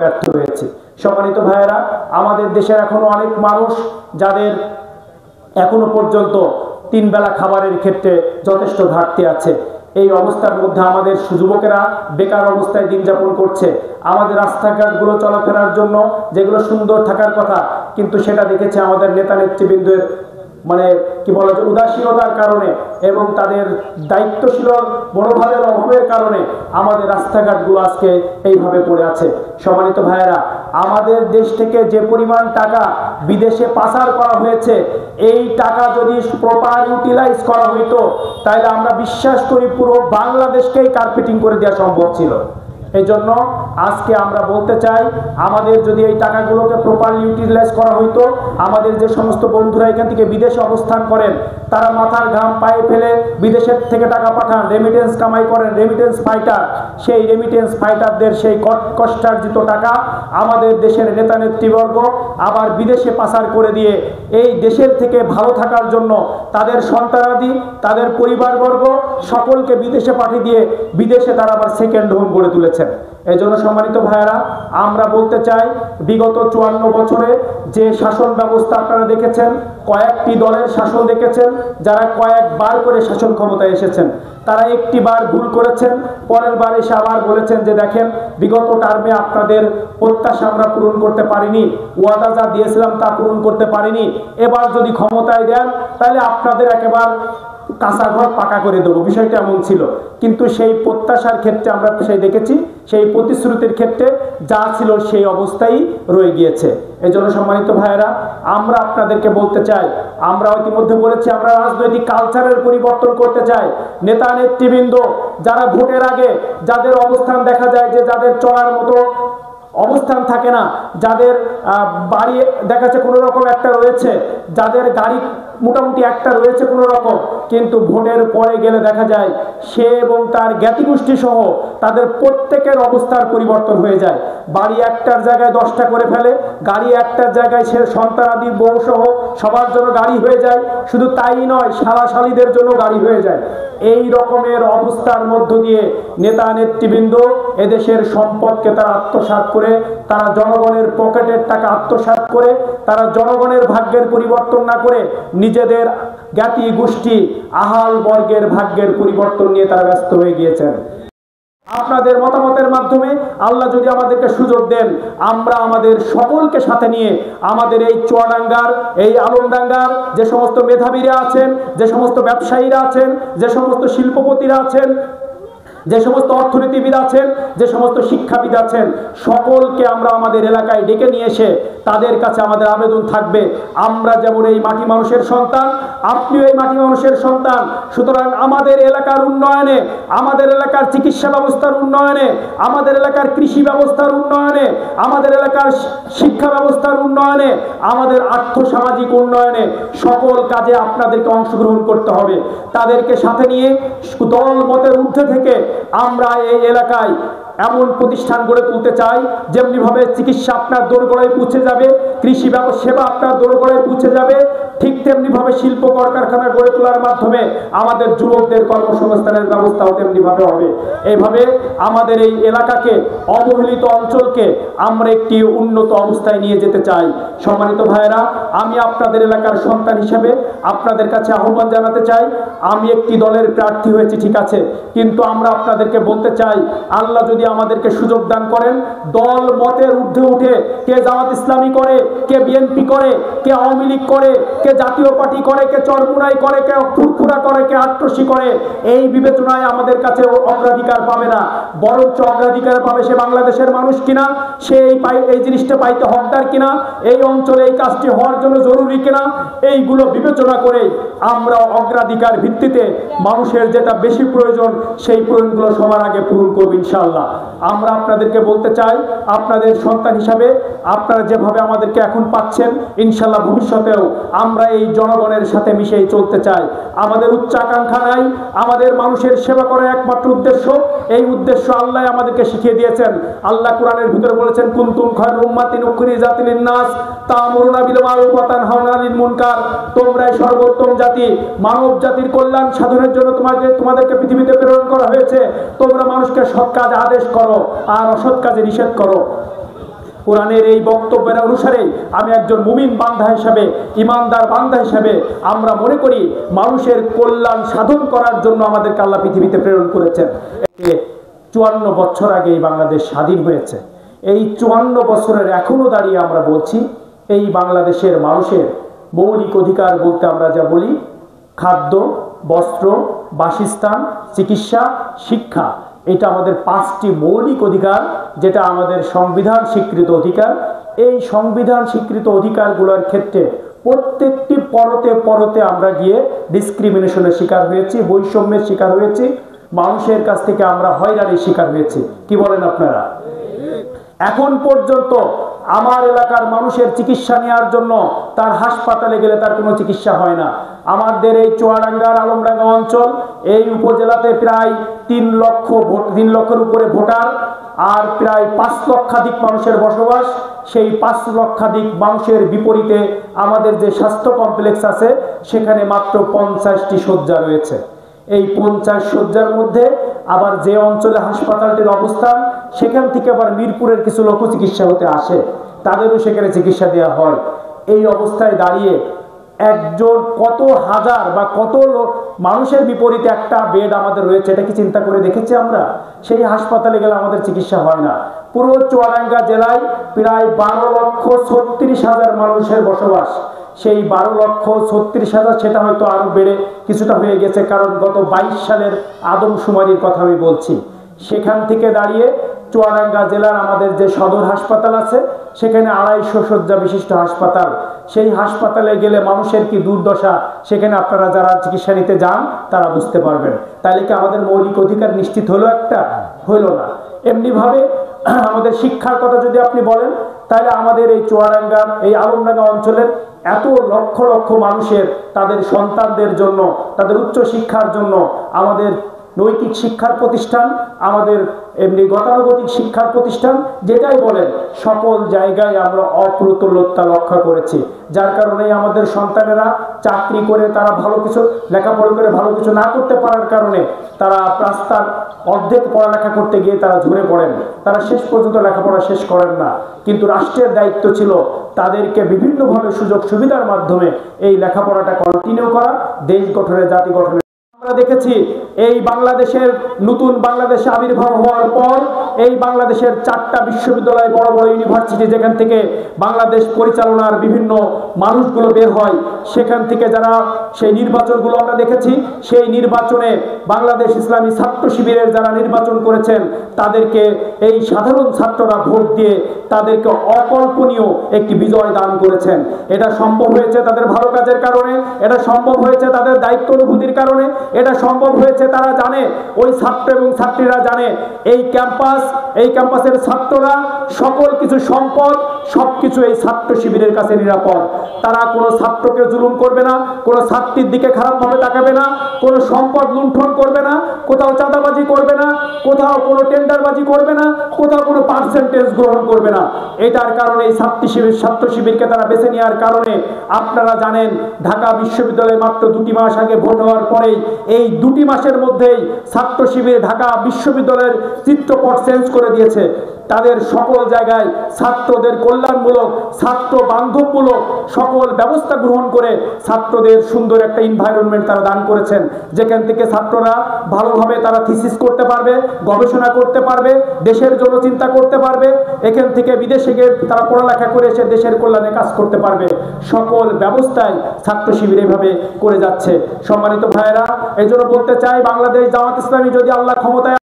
ব্যর্থ হয়েছে। সম্মানিত ভাইয়েরা, আমাদের দেশের এখনো অনেক মানুষ যাদের এখনো পর্যন্ত 3 বেলা খাবারের ক্ষেত্রে যথেষ্ট ঘাটতি আছে। এই অবস্থার মধ্যে আমাদের যুবকেরা বেকার অবস্থায় দিন যাপন করছে। আমাদের রাস্তাঘাটগুলো চলাফেরার জন্য যেগুলো সুন্দর থাকার কথা, কিন্তু সেটা দেখেছে আমাদের নেতা নেতৃবৃন্দের কি বলা যায় উদাসীনতার কারণে এবং তাদের দায়িত্বশীল মনোভাবের অভাবের কারণে আমাদের রাস্তাঘাটগুলো আজকে এইভাবে পড়ে আছে। সম্মানিত ভাইয়েরা, আমাদের দেশ থেকে যে পরিমাণ টাকা বিদেশে পাচার করা হয়েছে, এই টাকা যদি প্রপার ইউটিলাইজ করা হইতো তাহলে আমরা বিশ্বাস করি পুরো বাংলাদেশকেই কার্পেটিং করে দেওয়া সম্ভব ছিল। এই জন্য আজকে আমরা বলতে চাই, আমাদের যদি এই টাকাগুলোকে প্রপারলি ইউটিলাইজ করা হইতো, আমাদের যে সমস্ত বন্ধুরা এখান থেকে বিদেশে অবস্থান করেন তারা মাথার ঘাম পায়ে ফেলে বিদেশের থেকে টাকা পাঠান, রেমিটেন্স কামাই করেন, রেমিটেন্স ফাইটার, সেই রেমিটেন্স ফাইটারদের সেই কষ্টার্জিত টাকা আমাদের দেশের নেতা নেতৃবর্গ আবার বিদেশে পাচার করে দিয়ে এই দেশের থেকে ভালো থাকার জন্য তাদের সন্তানাদি, তাদের পরিবারবর্গ সকলকে বিদেশে পাঠিয়ে দিয়ে বিদেশে তারা আবার সেকেন্ড হোম গড়ে তুলেছে। এই জন্য সম্মানিত ভাইয়েরা, আমরা বলতে চাই, বিগত 54 বছরে যে শাসন ব্যবস্থা আপনারা দেখেছেন, কয়েকটি দলের শাসন দেখেছেন, যারা কয়েকবার করে শাসন ক্ষমতায় এসেছেন, তারা একটি বার ভুল করেছেন, পরের বার এসে আবার বলেছেন যে দেখেন বিগত টার্মে আপনাদের প্রত্যাশা আমরা পূরণ করতে পারিনি, ওয়াদা যা দিয়েছিলাম তা পূরণ করতে পারিনি, এবার যদি ক্ষমতায় দেন তাহলে আপনাদের একেবারে কাঁচা ঘর পাকা করে দেবো। বিষয়টা এমন ছিল, কিন্তু সেই প্রত্যাশার ক্ষেত্রে আমরা সেই দেখেছি, সেই প্রতিশ্রুতির ক্ষেত্রে যা ছিল সেই অবস্থায় রয়ে গিয়েছে। এই জন্য সম্মানিত ভাইয়েরা, আমরা আপনাদেরকে বলতে চাই, আমরা ইতিমধ্যে বলেছি আমরা রাজনৈতিক কালচারের পরিবর্তন করতে চাই। নেতা নেতৃবৃন্দ যারা ভোটের আগে যাদের অবস্থান দেখা যায় যে যাদের চলার মতো অবস্থান থাকে না, যাদের বাড়ি দেখা যাচ্ছে কোনো রকম একটা রয়েছে, যাদের গাড়ি মোটামুটি একটা রয়েছে কোনো রকম, কিন্তু ভোটের পরে গেলে দেখা যায় সে এবং তার জ্ঞাতিগোষ্ঠী সহ তাদের প্রত্যেকের অবস্থার পরিবর্তন হয়ে যায়। বাড়ি একটার জায়গায় 10টা করে ফেলে, গাড়ি একটার জায়গায় সে সন্তানাদি বউ সহ সবার জন্য গাড়ি হয়ে যায়। শুধু তাই নয়, শালাশালীদের জন্য গাড়ি হয়ে যায়। এই রকমের অবস্থার মধ্য দিয়ে নেতা নেতৃবৃন্দ এদেশের সম্পদকে তারা আত্মসাৎ করে, তারা জনগণের পকেটের টাকা আত্মসাৎ করে, তারা জনগণের ভাগ্যের পরিবর্তন না করে নিজেদের জ্ঞাতি গোষ্ঠী আহাল বর্গের ভাগ্যের পরিবর্তন নিয়ে তারা ব্যস্ত হয়ে গিয়েছেন। আপনাদের মতামতের মাধ্যমে আল্লাহ যদি আমাদেরকে সুযোগ দেন, আমরা আমাদের সকলকে সাথে নিয়ে আমাদের এই চুয়াডাঙ্গার, এই আলমডাঙ্গার যে সমস্ত মেধাবীরা আছেন, যে সমস্ত ব্যবসায়ীরা আছেন, যে সমস্ত শিল্পপতিরা আছেন, যে সমস্ত অর্থনীতিবিদ আছেন, যে সমস্ত শিক্ষাবিদ আছেন, সকলকে আমরা আমাদের এলাকায় ডেকে নিয়ে এসে তাদের কাছে আমাদের আবেদন থাকবে, আমরা যেমন এই মাটি মানুষের সন্তান, আপনিও এই মাটি মানুষের সন্তান, সুতরাং আমাদের এলাকার উন্নয়নে, আমাদের এলাকার চিকিৎসা ব্যবস্থার উন্নয়নে, আমাদের এলাকার কৃষি ব্যবস্থার উন্নয়নে, আমাদের এলাকার শিক্ষা ব্যবস্থার উন্নয়নে, আমাদের আর্থসামাজিক উন্নয়নে সকল কাজে আপনাদেরকে অংশগ্রহণ করতে হবে। তাদেরকে সাথে নিয়ে দল মতের ঊর্ধ্বে থেকে আমরা এই এলাকায় এমন প্রতিষ্ঠান গড়ে তুলতে চাই যেমনিভাবে চিকিৎসা আপনার দোরগোড়ায় পৌঁছে যাবে, কৃষি সেবা আপনার দোরগোড়ায় পৌঁছে যাবে, ঠিক তেমনিভাবে শিল্প কলকারখানা গড়ে তোলার মাধ্যমে আমাদের যুবকদের কর্মসংস্থানের ব্যবস্থাও তেমনিভাবে হবে। এইভাবে আমাদের এই এলাকাকে, অবহেলিত অঞ্চলকে আমরা একটি উন্নত অবস্থায় নিয়ে যেতে চাই। সম্মানিত ভাইয়েরা, আমি আপনাদের এলাকার সন্তান হিসেবে আপনাদের কাছে আহ্বান জানাতে চাই, আমি একটি দলের প্রার্থী হয়েছি ঠিক আছে, কিন্তু আমরা আপনাদেরকে বলতে চাই, আল্লাহ যদি আমাদেরকে সুযোগ দান করেন, দল মতের ঊর্ধ্বে উঠে কে জামাত ইসলামী করে, কে বিএনপি করে, কে আওয়ামী লীগ করে, কে জাতীয় পার্টি করে, কে চরমুনাই করে, কে ফুরফুরা করে, কে আট্রসি করে, এই বিবেচনায় আমাদের কাছে অগ্রাধিকার পাবে না, বরঞ্চ অগ্রাধিকার পাবে সে বাংলাদেশের মানুষ কিনা, সে এই জিনিসটা পাইতে হকদার কিনা, এই অঞ্চলে এই কাজটি হওয়ার জন্য জরুরি কিনা, এইগুলো বিবেচনা করে আমরা অগ্রাধিকার ভিত্তিতে মানুষের যেটা বেশি প্রয়োজন সেই প্রয়োজনগুলো সবার আগে পূরণ করব ইনশাআল্লাহ। আমরা আপনাদেরকে বলতে চাই, আপনাদের সন্তান হিসাবে আপনারা যেভাবে আমাদেরকে এখন পাচ্ছেন, ইনশাআল্লাহ ভবিষ্যতেও আমরা এই জনগণের সাথে মিশেই চলতে চাই। আমাদের উচ্চাকাঙ্ক্ষা নাই, আমাদের মানুষের সেবা করার একমাত্র উদ্দেশ্য, এই উদ্দেশ্য আল্লাহ আমাদেরকে শিখিয়ে দিয়েছেন। আল্লাহ কোরআনের ভিতরে বলেছেন, কুনতুম খায়রা উম্মাতিন উখরিজাত লিন-নাস তা'মুরুনা বিল মা'রুফ ওয়া তানহাউনা আনিল মুনকার, তোমরাই সর্বোত্তম জাতি, মানব জাতির কল্যাণ সাধনের জন্য তোমাদেরকে পৃথিবীতে প্রেরণ করা হয়েছে, তোমরা মানুষকে সৎ কাজ আদেশ করো আর অসৎ কাজে নিষেধ করো। কোরআনের এই বক্তব্যের অনুসারে আমি একজন মুমিন বান্দা হিসাবে, ইমানদার বান্দা হিসাবে আমরা মনে করি মানুষের কল্যাণ সাধন করার জন্য আমাদেরকে আল্লাহ পৃথিবীতে প্রেরণ করেছেন। 54 বছর আগে এই বাংলাদেশ স্বাধীন হয়েছে। এই 54 বছরের এখনো দাঁড়িয়ে আমরা বলছি এই বাংলাদেশের মানুষের মৌলিক অধিকার বলতে আমরা যা বলি খাদ্য, বস্ত্র, বাসস্থান, চিকিৎসা, শিক্ষা, এটা আমাদের 5টি মৌলিক অধিকার, যেটা আমাদের সংবিধান স্বীকৃত অধিকার। এই সংবিধান স্বীকৃত অধিকারগুলোর ক্ষেত্রে প্রত্যেকটি পরতে পরতে আমরা গিয়ে ডিসক্রিমিনেশনের শিকার হয়েছি, বৈষম্যের শিকার হয়েছি, মানুষের কাছ থেকে আমরা হয়রানির শিকার হয়েছি। কি বলেন আপনারা? এখন পর্যন্ত আমার এলাকার মানুষের চিকিৎসা নেওয়ার জন্য তার হাসপাতালে গেলে তার কোনো চিকিৎসা হয় না। আমাদের এই চুয়াডাঙ্গার আলমডাঙ্গা অঞ্চল, এই উপজেলাতে প্রায় 3 লক্ষের উপরে ভোটার আর প্রায় 5 লক্ষাধিক মানুষের বসবাস। সেই 5 লক্ষাধিক মানুষের বিপরীতে আমাদের যে স্বাস্থ্য কমপ্লেক্স আছে সেখানে মাত্র 50টি শয্যা রয়েছে। এই 50 শয্যার মধ্যে আবার যে অঞ্চলে হাসপাতালটির অবস্থান সেখান থেকে আবার মিরপুরের কিছু লোক চিকিৎসা হতে আসে, তাদেরও সেখানে চিকিৎসা দেওয়া হয়। এই অবস্থায় দাঁড়িয়ে একজন কত হাজার বা কত মানুষের বিপরীতে একটা বেড আমাদের রয়েছে, এটা কি চিন্তা করে দেখেছি আমরা? সেই হাসপাতালে গেলে আমাদের চিকিৎসা হয় না। পুরো চুয়াডাঙ্গা জেলায় প্রায় 12,36,000 মানুষের বসবাস। সেই 12,36,000 সেটা হয়তো আরো বেড়ে কিছুটা হয়ে গেছে, কারণ গত 22 সালের আদমশুমারির কথা আমি বলছি। সেখান থেকে দাঁড়িয়ে চুয়াডাঙ্গা জেলার আমাদের যে সদর হাসপাতাল আছে সেখানে 250 শয্যা বিশিষ্ট হাসপাতাল। সেই হাসপাতালে গেলে মানুষের কি দুর্দশা সেখানে আপনারা যারা চিকিৎসা নিতে যান তারা বুঝতে পারবেন। তাহলে কি আমাদের মৌলিক অধিকার নিশ্চিত হলো? একটা হইল না। এমনিভাবে আমাদের শিক্ষার কথা যদি আপনি বলেন তাহলে আমাদের এই চুয়াডাঙ্গার এই আলমডাঙ্গা অঞ্চলের এত লক্ষ লক্ষ মানুষের তাদের সন্তানদের জন্য, তাদের উচ্চ শিক্ষার জন্য আমাদের নৈতিক শিক্ষার প্রতিষ্ঠান, আমাদের এমনি গতানুগতিক শিক্ষার প্রতিষ্ঠান যেটাই বলেন সকল জায়গায় আমরা অপ্রতুলতা লক্ষ্য করেছি। যার কারণে আমাদের সন্তানেরা চাকরি করে তারা ভালো কিছু লেখাপড়া করে ভালো কিছু না করতে পারার কারণে তারা রাস্তার অর্ধেক পড়ালেখা করতে গিয়ে তারা ঝরে পড়েন, তারা শেষ পর্যন্ত লেখাপড়া শেষ করেন না। কিন্তু রাষ্ট্রের দায়িত্ব ছিল তাদেরকে বিভিন্নভাবে সুযোগ সুবিধার মাধ্যমে এই লেখাপড়াটা কন্টিনিউ করা, দেশ গঠনে, জাতি গঠনে। আমরা দেখেছি এই বাংলাদেশের নতুন বাংলাদেশে আবির্ভাব হওয়ার পর এই বাংলাদেশের 4টা বিশ্ববিদ্যালয়, বড় বড় ইউনিভার্সিটি, যেখান থেকে বাংলাদেশ পরিচালনার বিভিন্ন মানুষগুলো বের হয়, সেখান থেকে যারা সেই নির্বাচনগুলো আমরা দেখেছি, সেই নির্বাচনে বাংলাদেশ ইসলামী ছাত্র শিবিরের যারা নির্বাচন করেছেন তাদেরকে এই সাধারণ ছাত্ররা ভোট দিয়ে তাদেরকে অকল্পনীয় একটি বিজয় দান করেছেন। এটা সম্ভব হয়েছে তাদের ভালো কাজের কারণে, এটা সম্ভব হয়েছে তাদের দায়িত্ব অনুভূতির কারণে, এটা সম্ভব হয়েছে তারা জানে, ওই ছাত্র এবং ছাত্রীরা জানে এই ক্যাম্পাসের ছাত্ররা সকল কিছু সম্পদ সবকিছু এই ছাত্র শিবিরের কাছে নিরাপদ। তারা কোনো ছাত্রকে জুলুম করবে না, কোনো ছাত্রীর দিকে খারাপভাবে তাকাবে না, কোনো সম্পদ লুণ্ঠন করবে না, কোথাও চাঁদাবাজি করবে না, কোথাও কোনো টেন্ডারবাজি করবে না, কোথাও কোনো পার্সেন্টেজ গ্রহণ করবে না। এটার কারণে এই ছাত্র শিবিরকে তারা বেছে নেওয়ার কারণে আপনারা জানেন ঢাকা বিশ্ববিদ্যালয়ে মাত্র 2টি মাস আগে ভোট হওয়ার পরেই এই 2টি মাসের মধ্যেই ছাত্র শিবির ঢাকা বিশ্ববিদ্যালয়ের চিত্রপট চেঞ্জ করে দিয়েছে। তাদের সকল জায়গায় ছাত্রদের কল্যাণমূলক, ছাত্র বান্ধবমূলক সকল ব্যবস্থা গ্রহণ করে ছাত্রদের সুন্দর একটা এনভায়রনমেন্ট তারা দান করেছেন, যেখান থেকে ছাত্ররা ভালোভাবে তারা থিসিস করতে পারবে, গবেষণা করতে পারবে, দেশের জন্য চিন্তা করতে পারবে, এখান থেকে বিদেশে গিয়ে তারা পড়ালেখা করে এসে দেশের কল্যাণে কাজ করতে পারবে। সকল ব্যবস্থায় ছাত্র শিবির এভাবে করে যাচ্ছে। সম্মানিত ভাইয়েরা, এই জন্য বলতে চাই বাংলাদেশ জামাত ইসলামী যদি আল্লাহ ক্ষমতায়